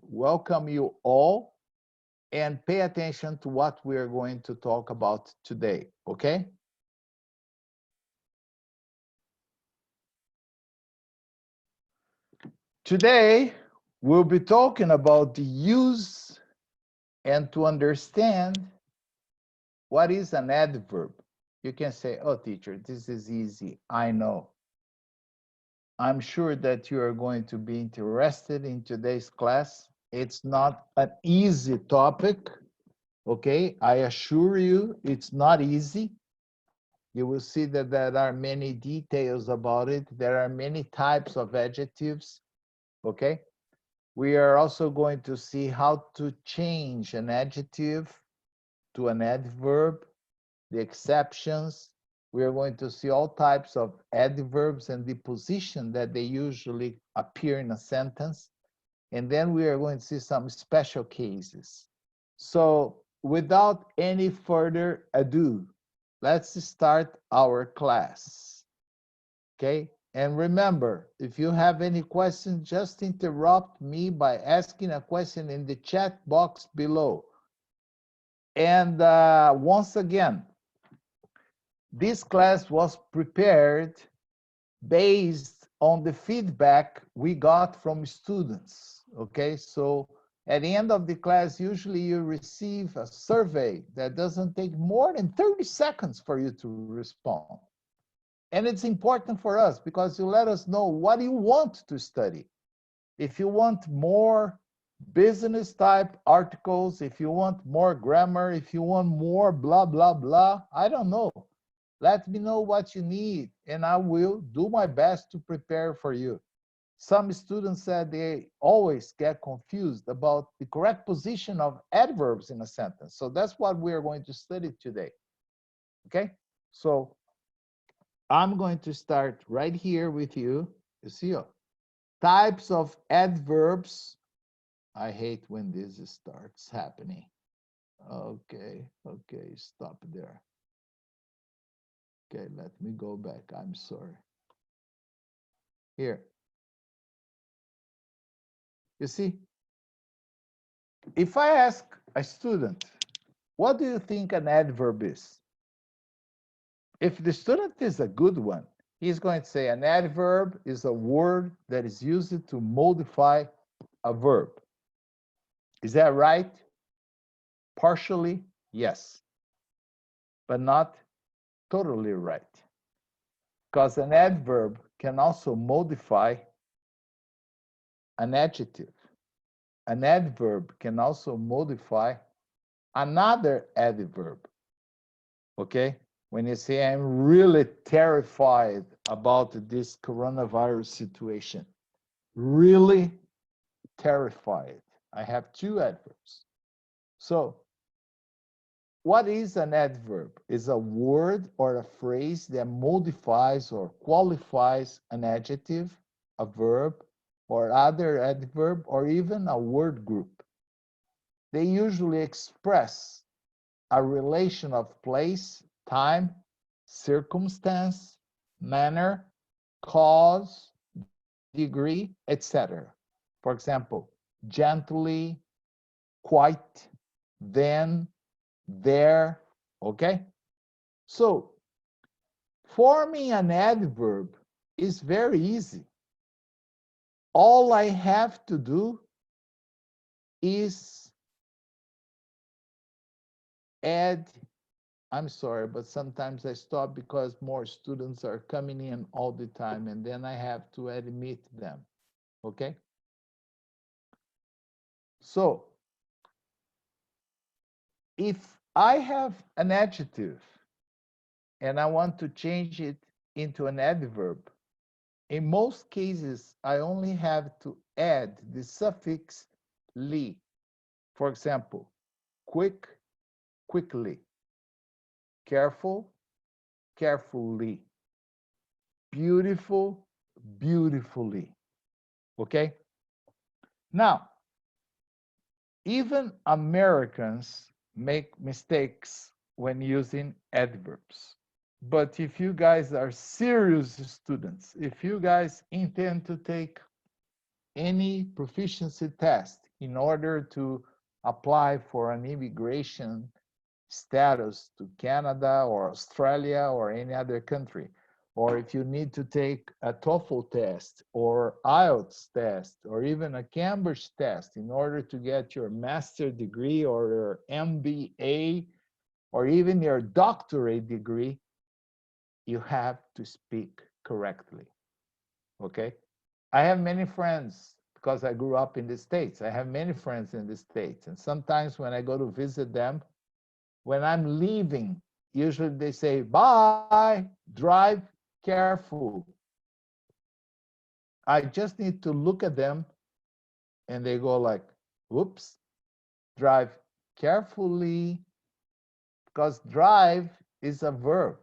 welcome you all and pay attention to what we are going to talk about today, okay? Today, we'll be talking about the use and to understand what is an adverb. You can say, oh, teacher, this is easy. I know. I'm sure that you are going to be interested in today's class. It's not an easy topic, okay? I assure you, it's not easy. You will see that there are many details about it. There are many types of adjectives, okay? We are also going to see how to change an adjective to an adverb, the exceptions. We are going to see all types of adverbs and the position that they usually appear in a sentence. And then we are going to see some special cases. So without any further ado, let's start our class, okay? And remember, if you have any questions, just interrupt me by asking a question in the chat box below. And once again, this class was prepared based on the feedback we got from students, okay? So at the end of the class, usually you receive a survey that doesn't take more than 30 seconds for you to respond. And it's important for us because you let us know what you want to study. If you want more business type articles, if you want more grammar, if you want more blah, blah, blah, I don't know. Let me know what you need, and I will do my best to prepare for you. Some students said they always get confused about the correct position of adverbs in a sentence. So that's what we're going to study today, okay? So I'm going to start right here with you. You see, types of adverbs. I hate when this starts happening. Okay, stop there. Okay, let me go back. I'm sorry. Here. You see, if I ask a student, what do you think an adverb is? If the student is a good one, he's going to say an adverb is a word that is used to modify a verb. Is that right? Partially, yes, but not totally right. Because an adverb can also modify an adjective. An adverb can also modify another adverb. Okay? When you say, I'm really terrified about this coronavirus situation, really terrified. I have two adverbs. So, what is an adverb? It's a word or a phrase that modifies or qualifies an adjective, a verb, or other adverb, or even a word group. They usually express a relation of place, time, circumstance, manner, cause, degree, etc. For example, gently, quite, then, there, okay? So, forming an adverb is very easy. All I have to do is add, I'm sorry, but sometimes I stop because more students are coming in all the time, and then I have to admit them, okay? So, if I have an adjective and I want to change it into an adverb, in most cases, I only have to add the suffix "ly." For example, quick, quickly, careful, carefully, beautiful, beautifully. Okay? Now, even Americans make mistakes when using adverbs. But if you guys are serious students, if you guys intend to take any proficiency test in order to apply for an immigration status to Canada or Australia or any other country, or if you need to take a TOEFL test or IELTS test or even a Cambridge test in order to get your master's degree or your MBA or even your doctorate degree, you have to speak correctly, okay? I have many friends because I grew up in the States. I have many friends in the States, and sometimes when I go to visit them, when I'm leaving, usually they say, bye, drive careful. I just need to look at them and they go like, whoops, drive carefully, because drive is a verb.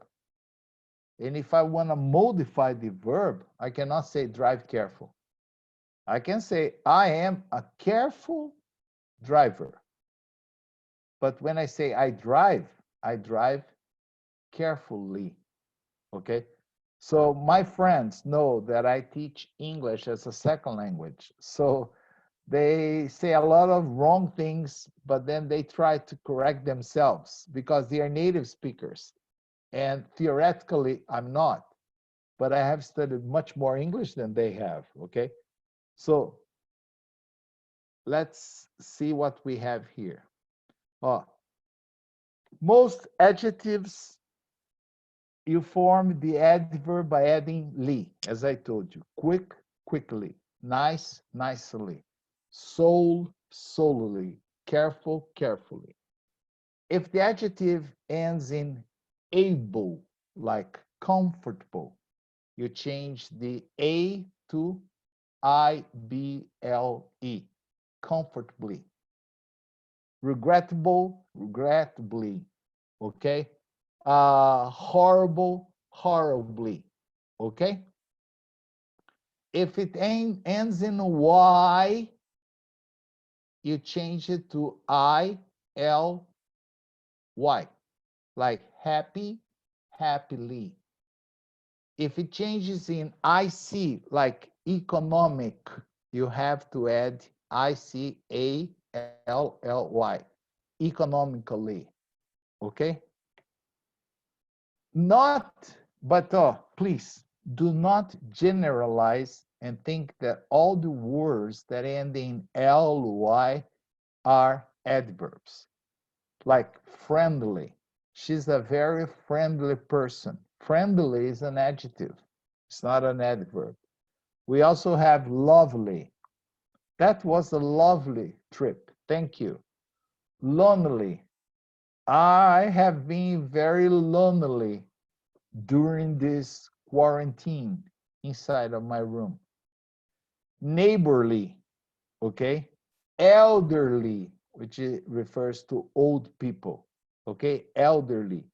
And if I want to modify the verb, I cannot say drive careful. I can say I am a careful driver. But when I say I drive carefully, okay? So my friends know that I teach English as a second language. So they say a lot of wrong things, but then they try to correct themselves because they are native speakers. And theoretically, I'm not, but I have studied much more English than they have, okay? So let's see what we have here. Most adjectives, you form the adverb by adding "ly," as I told you. Quick, quickly. Nice, nicely. Soul, solely. Careful, carefully. If the adjective ends in able, like comfortable, you change the A to IBLE, comfortably. Regrettable, regrettably, okay? Horrible, horribly, okay? If it ends in Y, you change it to ILY, like happy, happily. If it changes in IC, like economic, you have to add ICALLY, economically, okay? Please do not generalize and think that all the words that end in ly are adverbs. Like friendly. She's a very friendly person. Friendly is an adjective. It's not an adverb. We also have lovely. That was a lovely trip. Thank you. Lonely. I have been very lonely during this quarantine inside of my room. Neighborly, okay? Elderly, which refers to old people, okay? Elderly.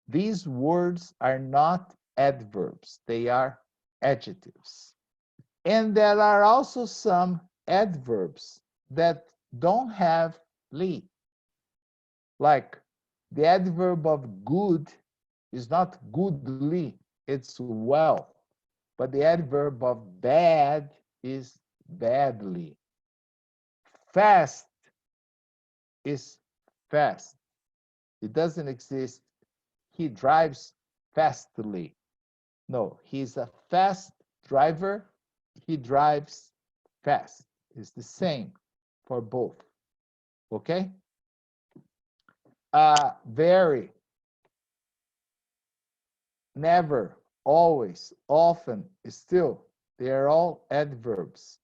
These words are not adverbs, they are adjectives. And there are also some adverbs that don't have ly. Like the adverb of good is not goodly, it's well. But the adverb of bad is badly. Fast is fast. It doesn't exist. He drives fastly. No, he's a fast driver. He drives fast. It's the same for both. Okay? Very, never, always, often, still. They are all adverbs.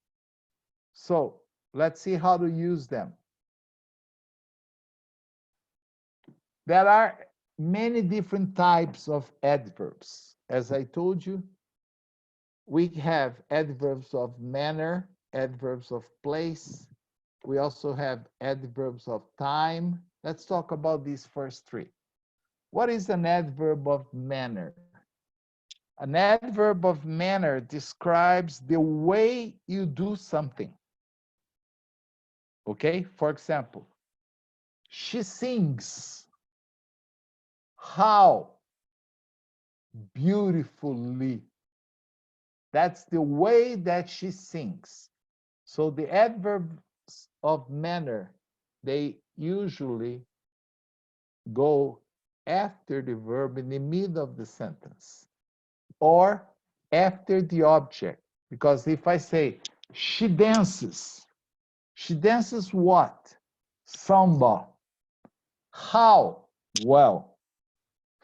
So let's see how to use them. There are many different types of adverbs. As I told you, we have adverbs of manner, adverbs of place. We also have adverbs of time. Let's talk about these first three. What is an adverb of manner? An adverb of manner describes the way you do something. Okay? For example, she sings. How? Beautifully. That's the way that she sings. So the adverbs of manner, they usually go after the verb in the middle of the sentence or after the object. Because if I say, she dances what? Samba. How? Well.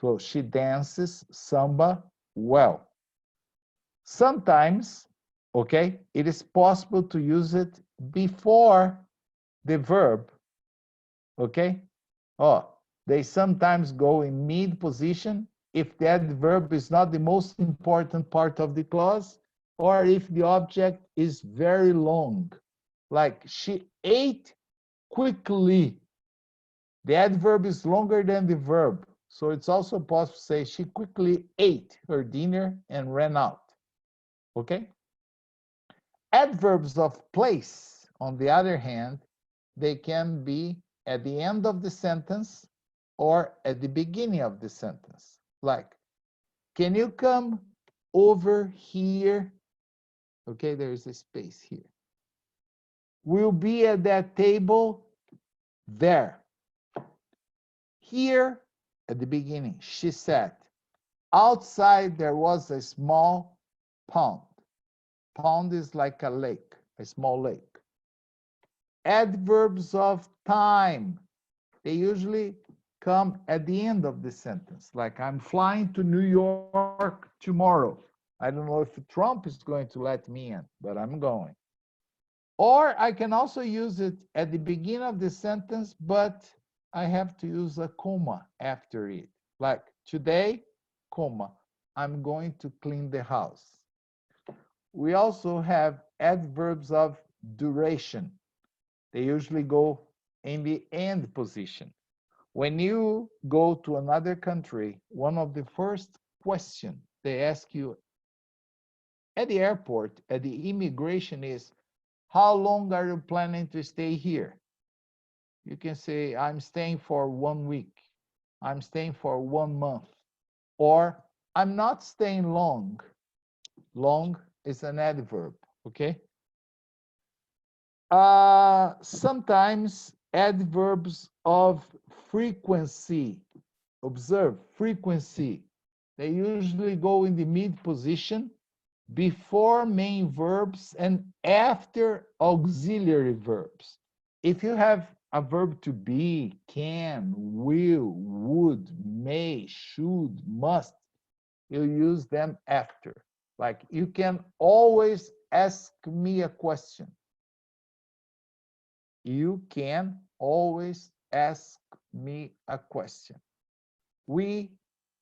So she dances samba well. Sometimes, okay, it is possible to use it before the verb, okay? Oh, they sometimes go in mid position if that verb is not the most important part of the clause, or if the object is very long, like she ate quickly. The adverb is longer than the verb, so it's also possible to say she quickly ate her dinner and ran out. Okay? Adverbs of place, on the other hand, they can be at the end of the sentence or at the beginning of the sentence. Like, can you come over here? Okay, there is a space here. We'll be at that table there. Here, at the beginning, she said, outside there was a small pond. Pond is like a lake, a small lake. Adverbs of time, they usually come at the end of the sentence. Like, I'm flying to New York tomorrow. I don't know if Trump is going to let me in, but I'm going. Or I can also use it at the beginning of the sentence, but I have to use a comma after it. Like, today, comma, I'm going to clean the house. We also have adverbs of duration. They usually go in the end position. When you go to another country, one of the first questions they ask you at the airport, at the immigration is, how long are you planning to stay here? You can say, I'm staying for 1 week. I'm staying for 1 month. Or, I'm not staying long. Long is an adverb, okay? Sometimes adverbs of frequency. Observe, frequency. They usually go in the mid position before main verbs and after auxiliary verbs. If you have a verb to be, can, will, would, may, should, must, you use them after. Like, you can always ask me a question. You can always ask me a question. We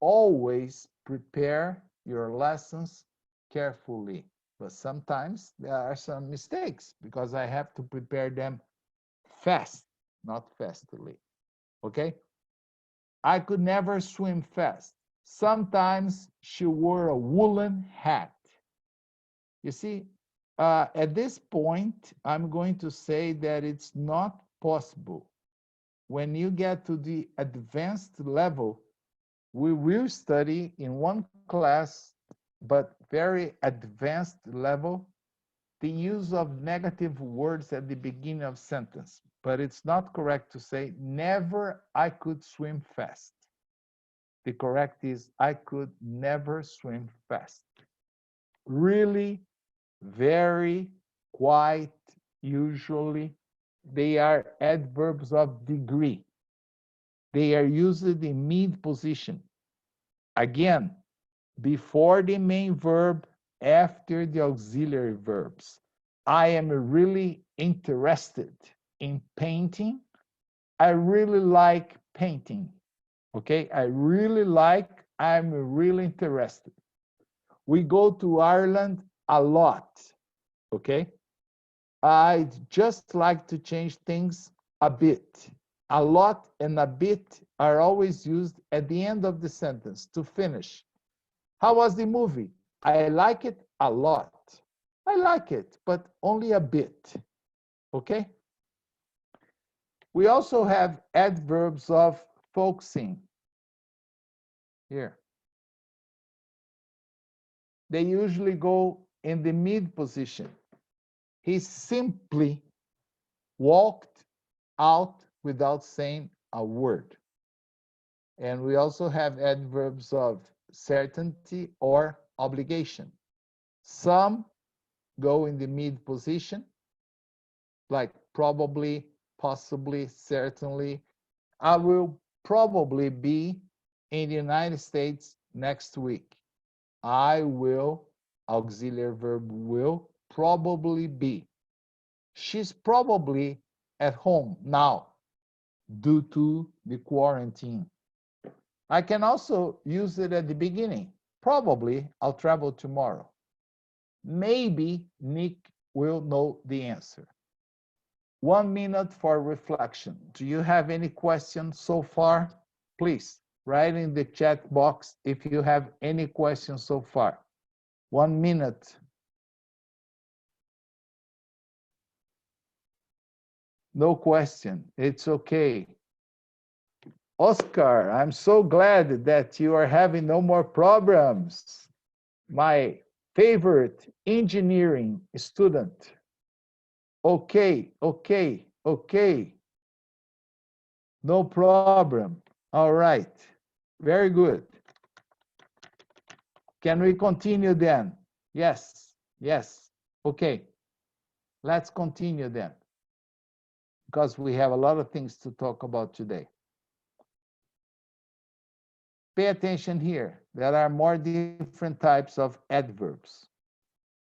always prepare your lessons carefully, but sometimes there are some mistakes because I have to prepare them fast, not fastly. Okay? I could never swim fast. Sometimes she wore a woolen hat. You see, at this point, I'm going to say that it's not possible. When you get to the advanced level, we will study in one class, but very advanced level, the use of negative words at the beginning of sentence. But it's not correct to say, never I could swim fast. The correct is, I could never swim fast. Really, very, quite, usually, they are adverbs of degree. They are used in mid position. Again, before the main verb, after the auxiliary verbs. I am really interested in painting. I really like painting. Okay, I'm really interested. We go to Ireland a lot. Okay, I'd just like to change things a bit. A lot and a bit are always used at the end of the sentence to finish. How was the movie? I like it a lot. I like it, but only a bit. Okay? We also have adverbs of focusing. Here. They usually go in the mid position. He simply walked out without saying a word. And we also have adverbs of certainty or obligation. Some go in the mid position, like probably, possibly, certainly. I will probably be in the United States next week. I will, auxiliary verb will, probably be. She's probably at home now due to the quarantine. I can also use it at the beginning. Probably I'll travel tomorrow. Maybe Nick will know the answer. 1 minute for reflection. Do you have any questions so far? Please write in the chat box if you have any questions so far. 1 minute. No question. It's okay. Oscar, I'm so glad that you are having no more problems. My favorite engineering student. Okay, okay, okay. No problem. All right. Very good. Can we continue then? Yes, yes. Okay. Let's continue then, because we have a lot of things to talk about today. Pay attention here. There are more different types of adverbs.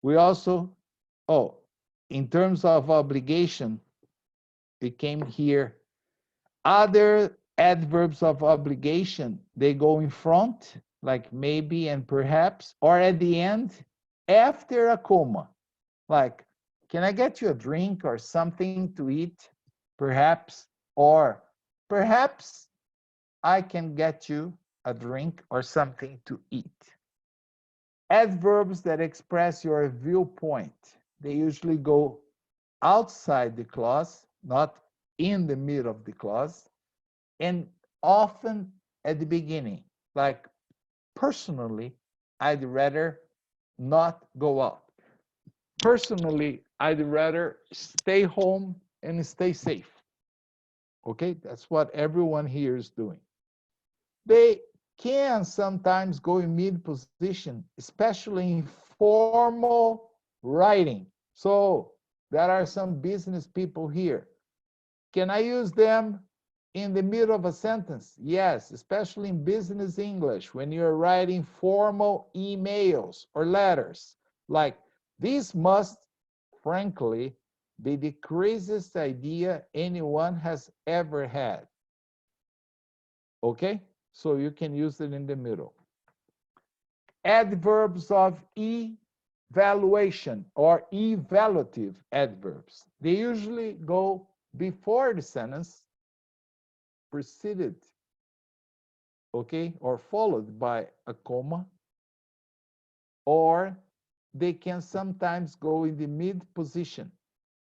We also, in terms of obligation, it came here. Other adverbs of obligation, they go in front, like maybe and perhaps, or at the end, after a comma. Like, can I get you a drink or something to eat? Perhaps, or perhaps I can get you a drink or something to eat. Adverbs that express your viewpoint, they usually go outside the clause, not in the middle of the clause, and often at the beginning. Like, personally, I'd rather not go out. Personally, I'd rather stay home and stay safe. Okay, that's what everyone here is doing. They can sometimes go in mid position, especially in formal writing. So there are some business people here. Can I use them in the middle of a sentence? Yes, especially in business English, when you're writing formal emails or letters. Like, this must, frankly, be the craziest idea anyone has ever had. Okay? So you can use it in the middle. Adverbs of evaluation or evaluative adverbs. They usually go before the sentence, preceded, okay, or followed by a comma, or they can sometimes go in the mid position.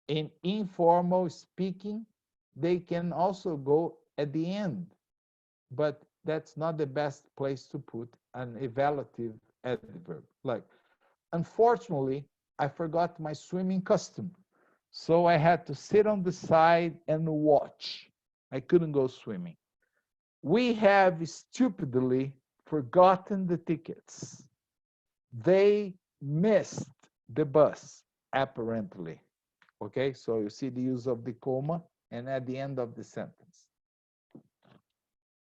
In informal speaking, they can also go at the end, but that's not the best place to put an evaluative adverb. Like, unfortunately, I forgot my swimming costume, so I had to sit on the side and watch. I couldn't go swimming. We have stupidly forgotten the tickets. They missed the bus, apparently. Okay, so you see the use of the comma and at the end of the sentence.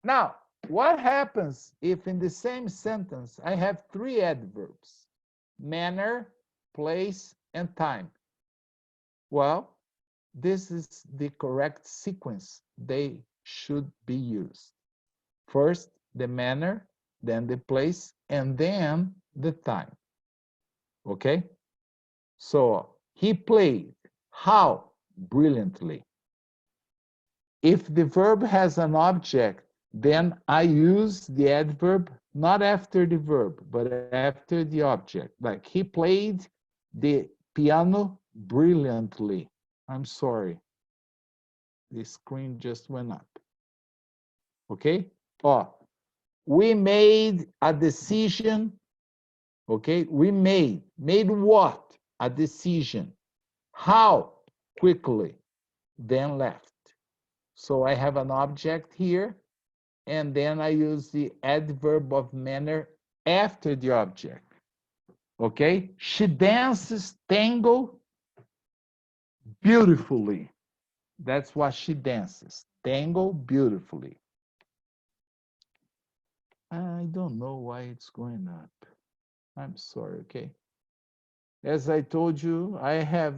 Now, what happens if in the same sentence I have 3 adverbs? Manner, place, and time. Well, this is the correct sequence they should be used. First, the manner, then the place, and then the time. Okay? So, he played. How? Brilliantly. If the verb has an object, then I use the adverb not after the verb, but after the object. Like, he played the piano brilliantly. I'm sorry. The screen just went up. Okay? We made a decision. Okay? We made what? A decision. How? Quickly. then left. So I have an object here, and then I use the adverb of manner after the object. Okay? She dances tango beautifully. That's what she dances. Tango beautifully. I don't know why it's going up. I'm sorry, okay? As I told you, I have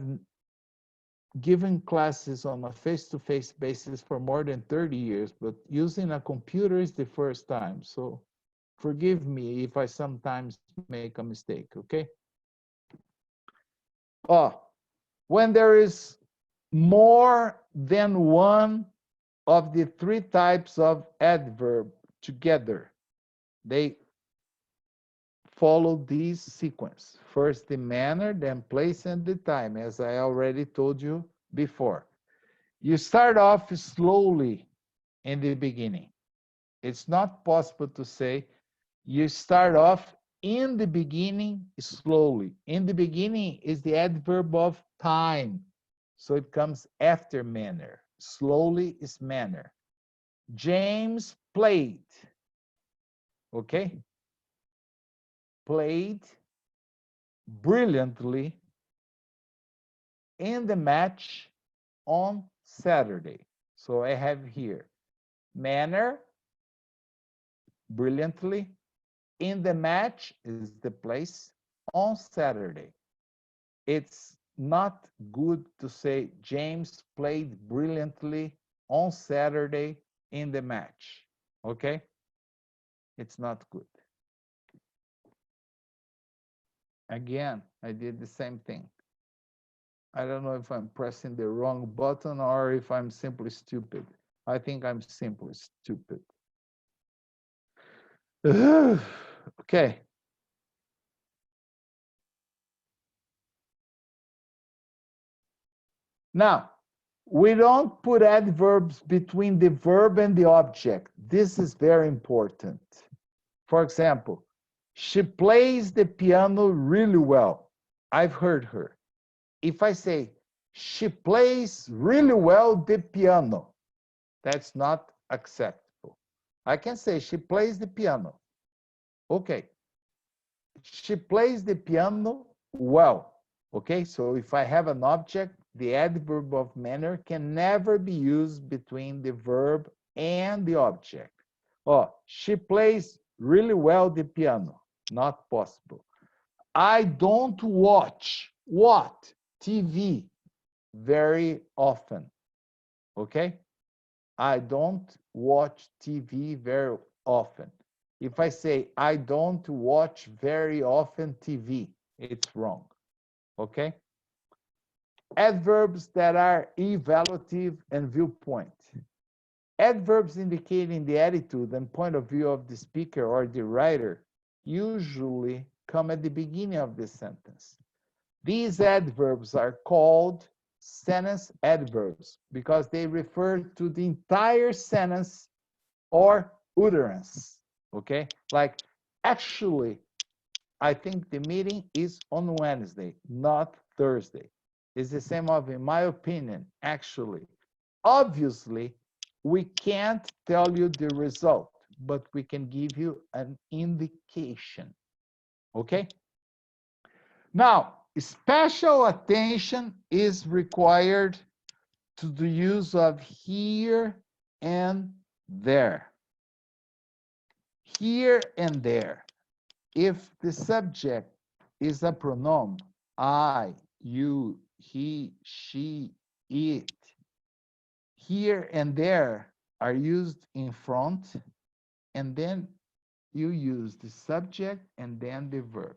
given classes on a face-to-face basis for more than 30 years, but using a computer is the first time. So forgive me if I sometimes make a mistake, okay? Oh, when there is more than one of the three types of adverb together, they follow this sequence. First the manner, then place and the time, as I already told you before. You start off slowly in the beginning. It's not possible to say you start off in the beginning slowly. In the beginning is the adverb of time. So it comes after manner. Slowly is manner. James played. Okay? Played brilliantly in the match on Saturday. So I have here manner, brilliantly, in the match is the place on Saturday. It's not good to say James played brilliantly on Saturday in the match. Okay? It's not good. Again, I did the same thing. I don't know if I'm pressing the wrong button or if I'm simply stupid. I think I'm simply stupid. Okay. Now, we don't put adverbs between the verb and the object. This is very important. For example, she plays the piano really well. I've heard her. If I say, she plays really well the piano, that's not acceptable. I can say, she plays the piano. Okay. She plays the piano well. Okay, so if I have an object, the adverb of manner can never be used between the verb and the object. Oh, she plays really well the piano. Not possible. I don't watch what? TV very often. Okay? I don't watch TV very often. If I say, I don't watch very often TV, it's wrong. Okay? Adverbs that are evaluative and viewpoint. Adverbs indicating the attitude and point of view of the speaker or the writer usually come at the beginning of the sentence. These adverbs are called sentence adverbs because they refer to the entire sentence or utterance. Okay? Like, actually, I think the meeting is on Wednesday, not Thursday. It's the same of, in my opinion, actually. Obviously, we can't tell you the result, but we can give you an indication. Okay? Now, special attention is required to the use of here and there. Here and there. If the subject is a pronoun, I, you, he, she, it, here and there are used in front, and then you use the subject and then the verb.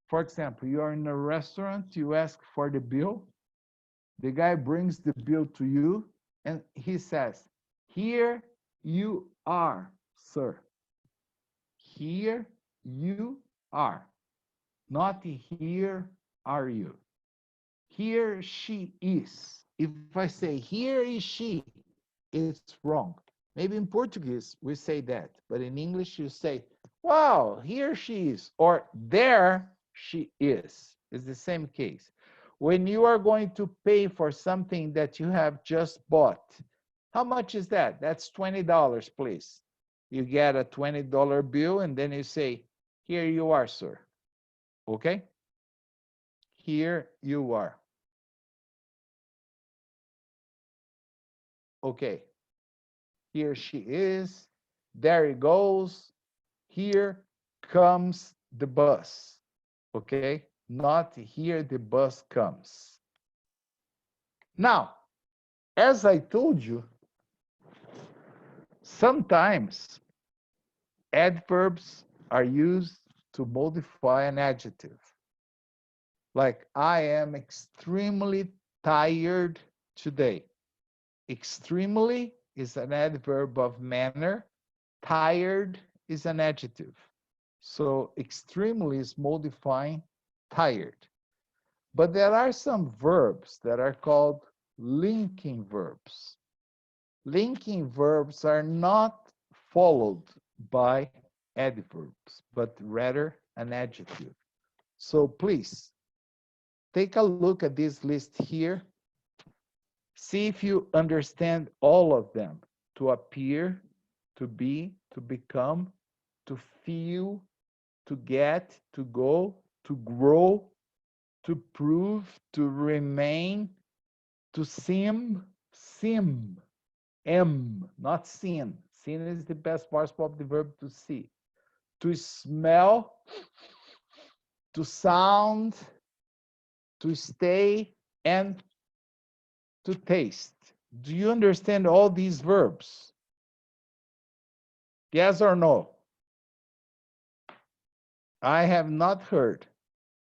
For example, you are in a restaurant, you ask for the bill, the guy brings the bill to you, and he says, here you are, sir. Here you are. Not here are you. Here she is. If I say here is she, it's wrong. Maybe in Portuguese we say that, but in English you say, wow, here she is, or there she is. It's the same case. When you are going to pay for something that you have just bought, how much is that? That's $20, please. You get a $20 bill and then you say, here you are, sir. Okay? Here you are. Okay. Here she is. There he goes. Here comes the bus. Okay? Not here the bus comes. Now, as I told you, sometimes adverbs are used to modify an adjective. Like, I am extremely tired today. Extremely is an adverb of manner. Tired is an adjective. So extremely is modifying tired. But there are some verbs that are called linking verbs. Linking verbs are not followed by adverbs, but rather an adjective. So please, take a look at this list here. See if you understand all of them. To appear, to be, to become, to feel, to get, to go, to grow, to prove, to remain, to seem, not sin. Sin is the best participle of the verb to see. To smell, to sound, to stay, and to taste. Do you understand all these verbs? Yes or no? I have not heard.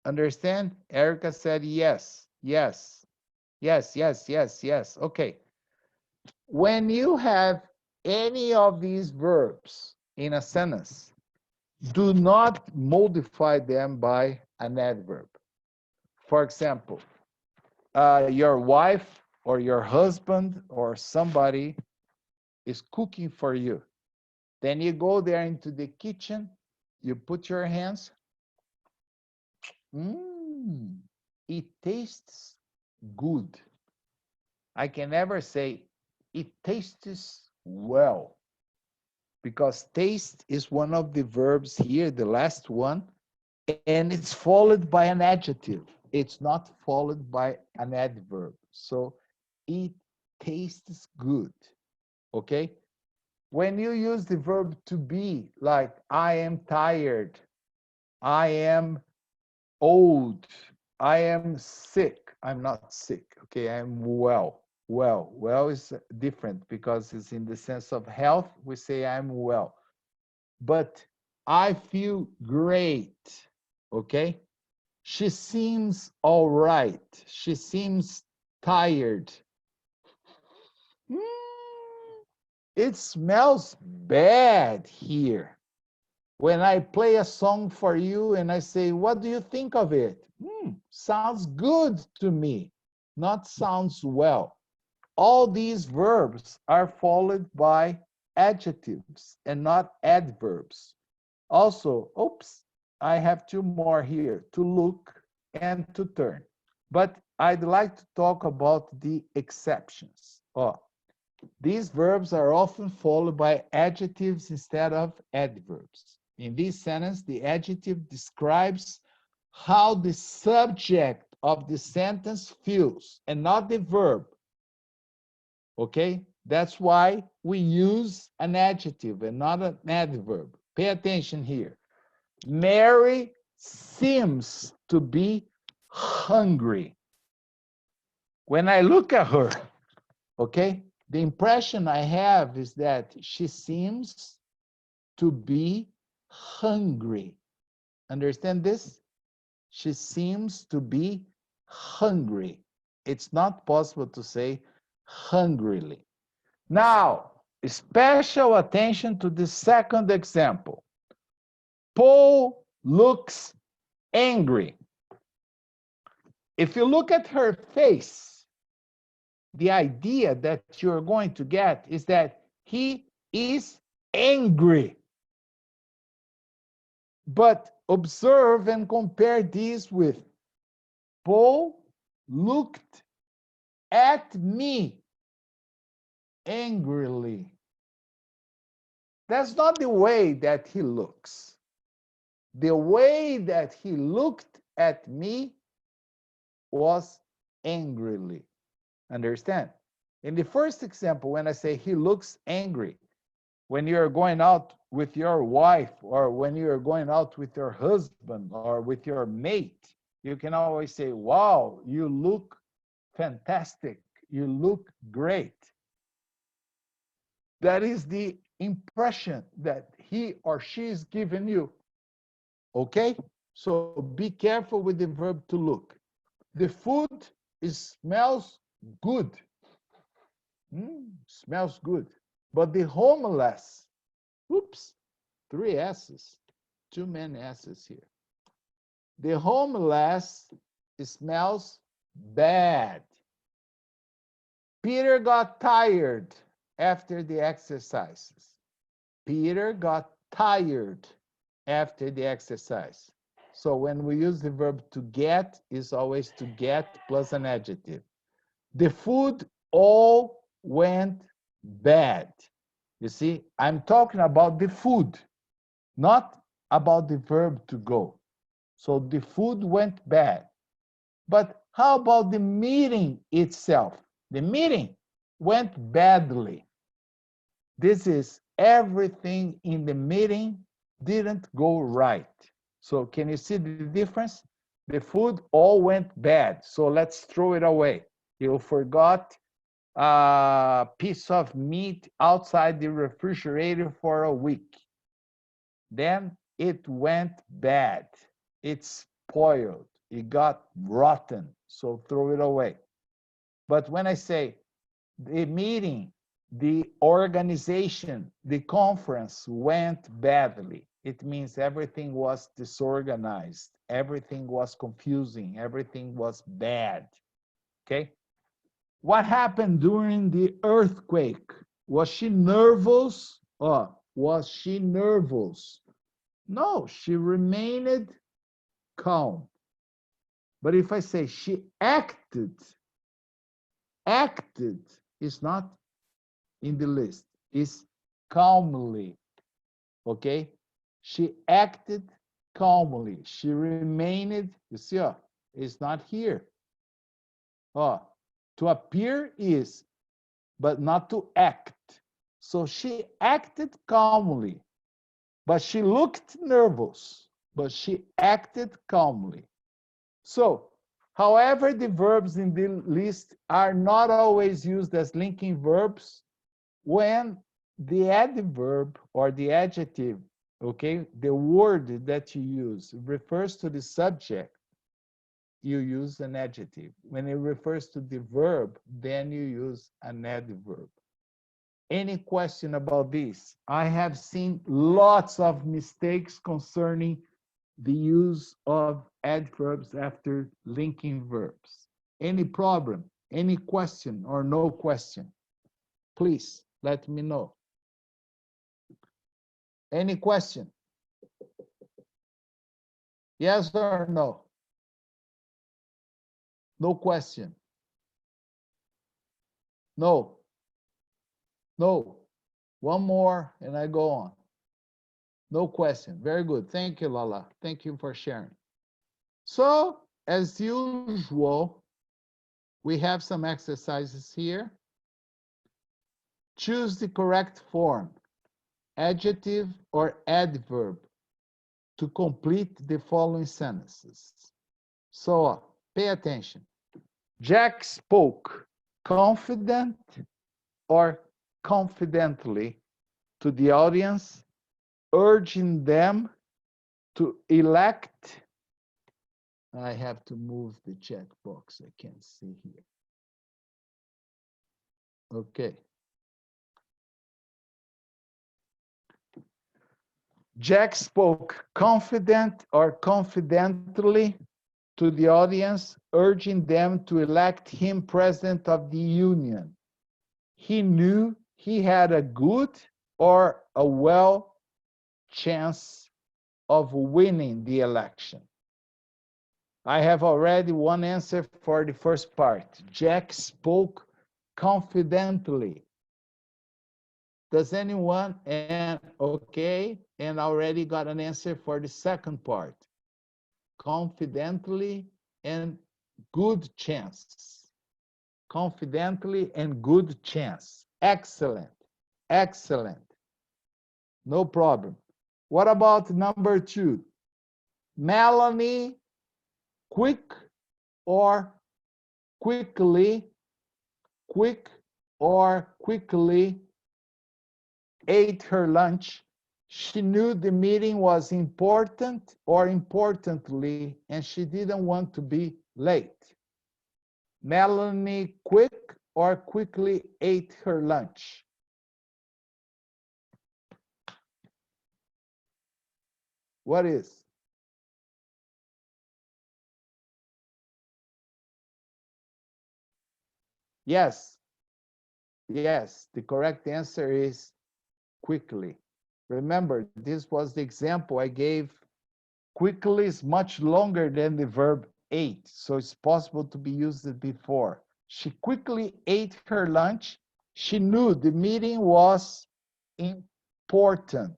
Understand? Erica said yes, yes, yes, yes, yes, yes. Okay. When you have any of these verbs in a sentence, do not modify them by an adverb. For example, your wife or your husband or somebody is cooking for you. Then you go there into the kitchen, you put your hands. It tastes good. I can never say it tastes well, because taste is one of the verbs here, the last one, and it's followed by an adjective. It's not followed by an adverb. So it tastes good, okay? When you use the verb to be, like I am tired, I am old, I am sick. I'm not sick, okay? I'm well. Well is different because it's in the sense of health. We say I'm well. But I feel great, okay? She seems all right. She seems tired. It smells bad here. When I play a song for you and I say, what do you think of it? Sounds good to me, not sounds well. All these verbs are followed by adjectives and not adverbs. Also, oops, I have two more here, to look and to turn. But I'd like to talk about the exceptions. These verbs are often followed by adjectives instead of adverbs. In this sentence, the adjective describes how the subject of the sentence feels and not the verb. Okay? That's why we use an adjective and not an adverb. Pay attention here. Mary seems to be hungry. When I look at her, okay, the impression I have is that she seems to be hungry. Understand this? She seems to be hungry. It's not possible to say hungrily. Now, special attention to the second example. Paul looks angry. If you look at her face, the idea that you're going to get is that he is angry. But observe and compare this with Paul looked at me angrily. That's not the way that he looks. The way that he looked at me was angrily. Understand? In the first example, when I say he looks angry, when you're going out with your wife or when you're going out with your husband or with your mate, you can always say, wow, you look fantastic. You look great. That is the impression that he or she is giving you. Okay? So be careful with the verb to look. The food smells good. Smells good. But the homeless, oops, 3 S's, too many S's here. The homeless smells bad. Peter got tired after the exercises. Peter got tired after the exercise. So when we use the verb to get, it's always to get plus an adjective. The food all went bad. You see, I'm talking about the food, not about the verb to go. So the food went bad. But how about the meeting itself? The meeting went badly. This is everything in the meeting didn't go right. So can you see the difference? The food all went bad. So let's throw it away. You forgot a piece of meat outside the refrigerator for a week. Then it went bad. It spoiled. It got rotten. So throw it away. But when I say the meeting, the organization, the conference went badly, it means everything was disorganized, everything was confusing, everything was bad. Okay? What happened during the earthquake? Was she nervous? Was she nervous? No, she remained calm. But if I say she acted is not in the list, is calmly, okay? She acted calmly. She remained, you see, it's not here. To appear is, but not to act. So she acted calmly, but she looked nervous, but she acted calmly. So, however, the verbs in the list are not always used as linking verbs when the adverb or the adjective, okay, the word that you use refers to the subject, you use an adjective. When it refers to the verb, then you use an adverb. Any question about this? I have seen lots of mistakes concerning the use of adverbs after linking verbs. Any problem, any question or no question? Please let me know. Any question? Yes or no? No question. No. No. One more and I go on. No question. Very good. Thank you, Lala. Thank you for sharing. So, as usual, we have some exercises here. Choose the correct form, adjective or adverb, to complete the following sentences. So, pay attention. Jack spoke confident or confidently to the audience, urging them to elect. I have to move the chat box. I can't see here. Okay. Jack spoke confident or confidently to the audience, urging them to elect him president of the union. He knew he had a good or a well chance of winning the election. I have already one answer for the first part. Jack spoke confidently. Does anyone, and okay, and already got an answer for the second part. Confidently and good chance. Confidently and good chance. Excellent. Excellent. No problem. What about number 2? Melanie, quick or quickly, quick or quickly ate her lunch. She knew the meeting was important or importantly, and she didn't want to be late. Melanie quick or quickly ate her lunch. What is? Yes. Yes, the correct answer is quickly. Remember, this was the example I gave. Quickly is much longer than the verb ate, so it's possible to be used before. She quickly ate her lunch. She knew the meeting was important.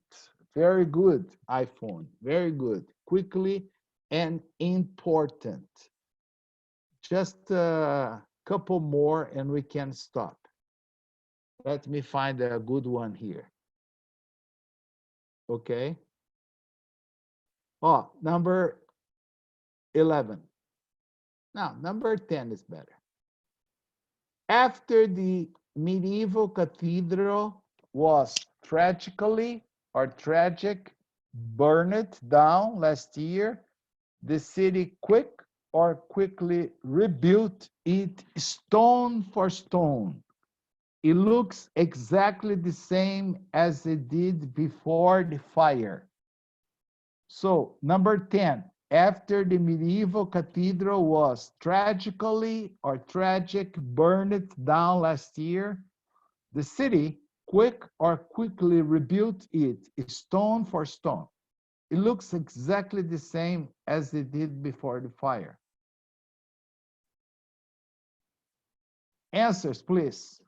Very good, iPhone. Very good. Quickly and important. Just a couple more and we can stop. Let me find a good one here. Okay. Oh, number 11. Now, number 10 is better. After the medieval cathedral was tragically or tragic burned down last year, the city quick or quickly rebuilt it stone for stone. It looks exactly the same as it did before the fire. So, number 10, after the medieval cathedral was tragically or tragic burned down last year, the city quick or quickly rebuilt it stone for stone. It looks exactly the same as it did before the fire. Answers, please.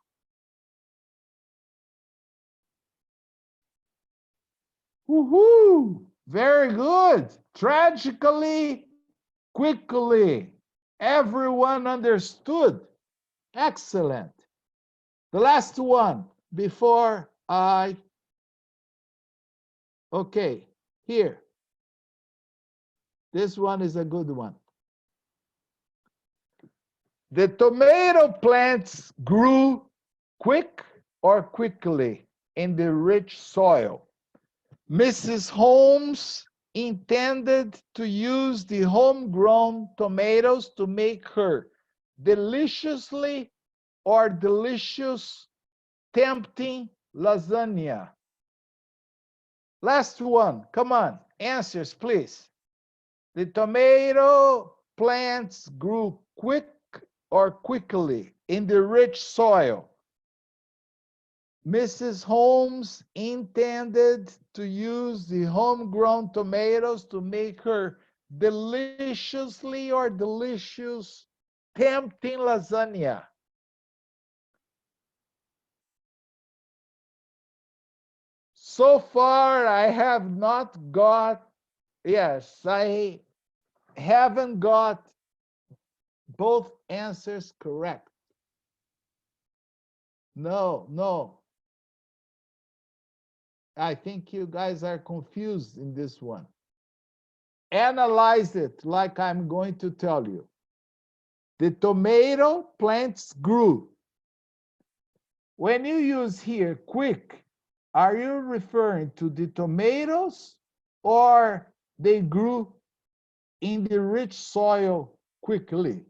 Woohoo! Very good. Tragically, quickly. Everyone understood. Excellent. The last one before I... Okay, here. This one is a good one. The tomato plants grew quick or quickly in the rich soil. Mrs. Holmes intended to use the homegrown tomatoes to make her deliciously or delicious tempting lasagna. Last one, come on, answers please. The tomato plants grew quick or quickly in the rich soil. Mrs. Holmes intended to use the homegrown tomatoes to make her deliciously or delicious tempting lasagna. So far, I have not got, yes, I haven't got both answers correct. No. I think you guys are confused in this one. Analyze it like I'm going to tell you. The tomato plants grew. When you use here quick, are you referring to the tomatoes or they grew in the rich soil quickly?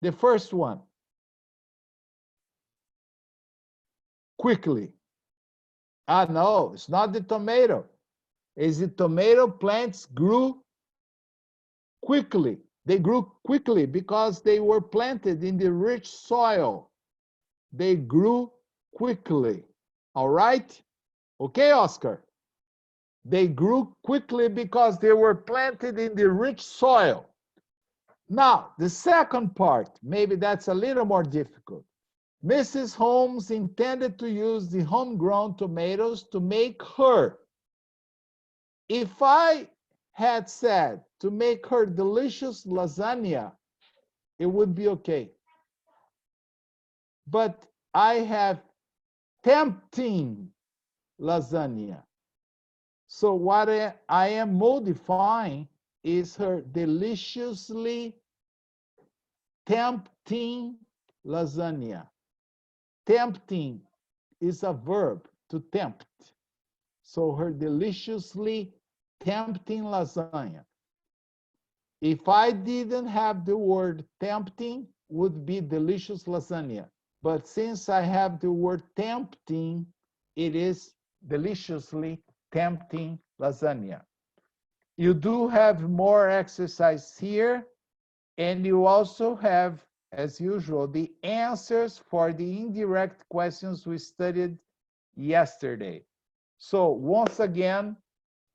The first one. Quickly. No, it's not the tomato. It's the tomato plants grew quickly. They grew quickly because they were planted in the rich soil. They grew quickly. All right? Okay, Oscar? They grew quickly because they were planted in the rich soil. Now, the second part, maybe that's a little more difficult. Mrs. Holmes intended to use the homegrown tomatoes to make her. If I had said to make her delicious lasagna, it would be okay. But I have tempting lasagna. So what I am modifying is her deliciously tempting lasagna. Tempting is a verb, to tempt. So her deliciously tempting lasagna. If I didn't have the word tempting, would be delicious lasagna. But since I have the word tempting, it is deliciously tempting lasagna. You do have more exercise here, and you also have, as usual, the answers for the indirect questions we studied yesterday. So once again,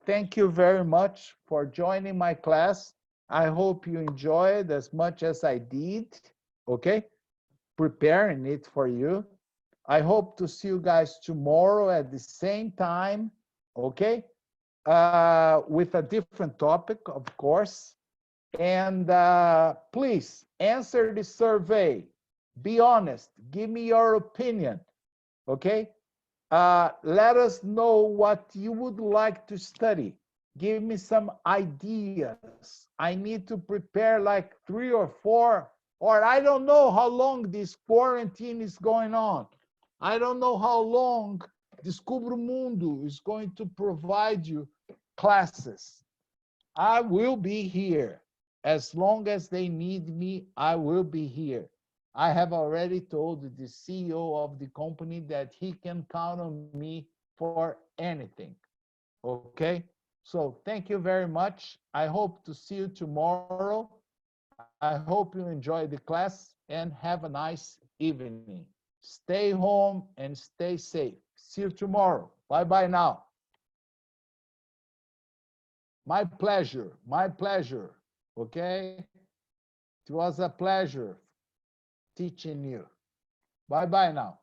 thank you very much for joining my class. I hope you enjoyed as much as I did, okay? Preparing it for you. I hope to see you guys tomorrow at the same time, okay? With a different topic, of course. And please answer the survey. Be honest. Give me your opinion, okay? Let us know what you would like to study. Give me some ideas. I need to prepare like 3 or 4, or I don't know how long this quarantine is going on. I don't know how long Descubra Mundo is going to provide you classes. I will be here. As long as they need me, I will be here. I have already told the CEO of the company that he can count on me for anything. Okay? So thank you very much. I hope to see you tomorrow. I hope you enjoy the class and have a nice evening. Stay home and stay safe. See you tomorrow. Bye-bye now. My pleasure. My pleasure. Okay? It was a pleasure teaching you. Bye-bye now.